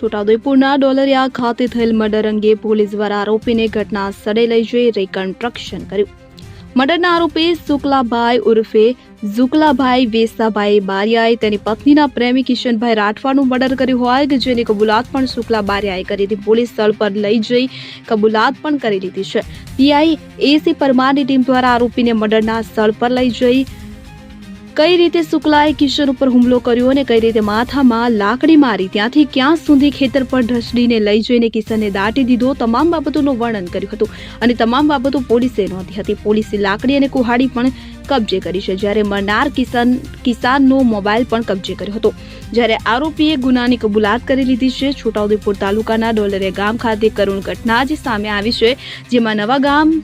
છોટાઉદેપુરના ડોલરિયા ખાતે થયેલ મર્ડર અંગે પોલીસ દ્વારા આરોપીને ઘટના સ્થળે લઈ જઈ રિકન્સ્ટ્રક્શન કર્યું. મર્ડરના આરોપી શુક્લાભાઈ ઉર્ફે ઝુકલાભાઈ વેસાભાઈ બારિયાએ તેની પત્નીના પ્રેમી કિશનભાઈ રાઠવાનું મર્ડર કર્યું હોય કે જેની કબૂલાત પણ શુક્લા બારિયાએ કરી હતી. પોલીસ સ્થળ પર લઈ જઈ કબૂલાત પણ કરી લીધી છે. પીઆઈ એસી પરમારની ટીમ દ્વારા આરોપીને મર્ડરના સ્થળ પર લઈ જઈ કઈ રીતે શુક્લાએ કિશન ઉપર હુમલો કર્યો અને કઈ રીતે માથામાં લાકડી મારી ત્યાંથી ક્યાં સુધી ખેતર પર ઢસડીને લઈ જઈને કિશનને દાટી દીધો, તમામ બાબતોનું વર્ણન કર્યું હતું અને તમામ બાબતો પોલીસે નોંધી હતી. પોલીસે લાકડી અને કુહાડી પણ કબજે કરી છે, જ્યારે મરનાર કિસાનનો મોબાઈલ પણ કબજે કર્યો હતો. જ્યારે આરોપીએ ગુનાની કબૂલાત કરી લીધી છે. છોટાઉદેપુર તાલુકાના ડોલરિયા ગામ ખાતે કરુણ ઘટના જે સામે આવી છે, જેમાં નવા ગામ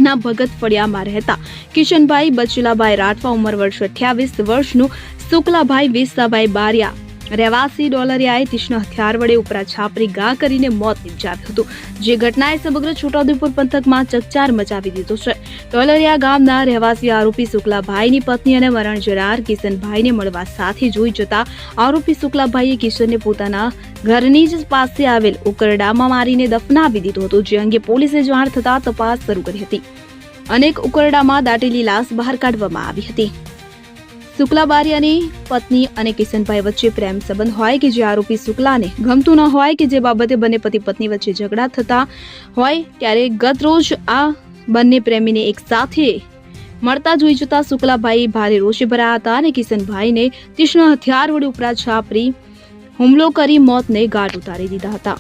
ના ભગત ફળિયામાં રહેતા કિશનભાઈ બચલાભાઈ રાઠવા ઉંમર વર્ષ 28 વર્ષનું શુક્લાભાઈ વેસાભાઈ બારિયા રહેવાસી ડોલરિયાએ તીક્ષ્ણ હથિયાર વડે ઉપરા છાપરી ઘા કરીને મોત નિપજાવ્યું હતું. જે ઘટનાએ સમગ્ર છોટાઉદેપુર પંથકમાં ચકચાર મચાવી દીધો છે. ડોલરિયા ગામના રહેવાસી આરોપી શુક્લાભાઈની પત્ની અને મરણ જનાર કિશનભાઈને મળવા સાથે જોઈ જતા આરોપી શુક્લાભાઈએ કિશનને પોતાના ઘરની જ પાસે આવેલ ઉકરડામાં મારીને દફનાવી દીધો હતો. જે અંગે પોલીસે જાણ થતા તપાસ શરૂ કરી હતી. અનેક ઉકરડામાં દાટેલી લાશ બહાર કાઢવામાં આવી હતી. શુક્લા બારિયાની પત્ની અને કિશનભાઈ વચ્ચે પ્રેમ સંબંધ હોય કે જે આરોપી શુક્લાને ગમતું ન હોય કે જે બાબતે બંને પતિ પત્ની વચ્ચે ઝઘડા થતા હોય ત્યારે ગત રોજ આ બંને પ્રેમીને એક સાથે મળતા જોઈ જતા શુક્લાભાઈ ભારે રોષે ભરાયા હતા અને કિશનભાઈને તીક્ષ્ણ હથિયાર વડે ઉપરા છાપરી હુમલો કરી મોતને ઘાટ ઉતારી દીધા હતા.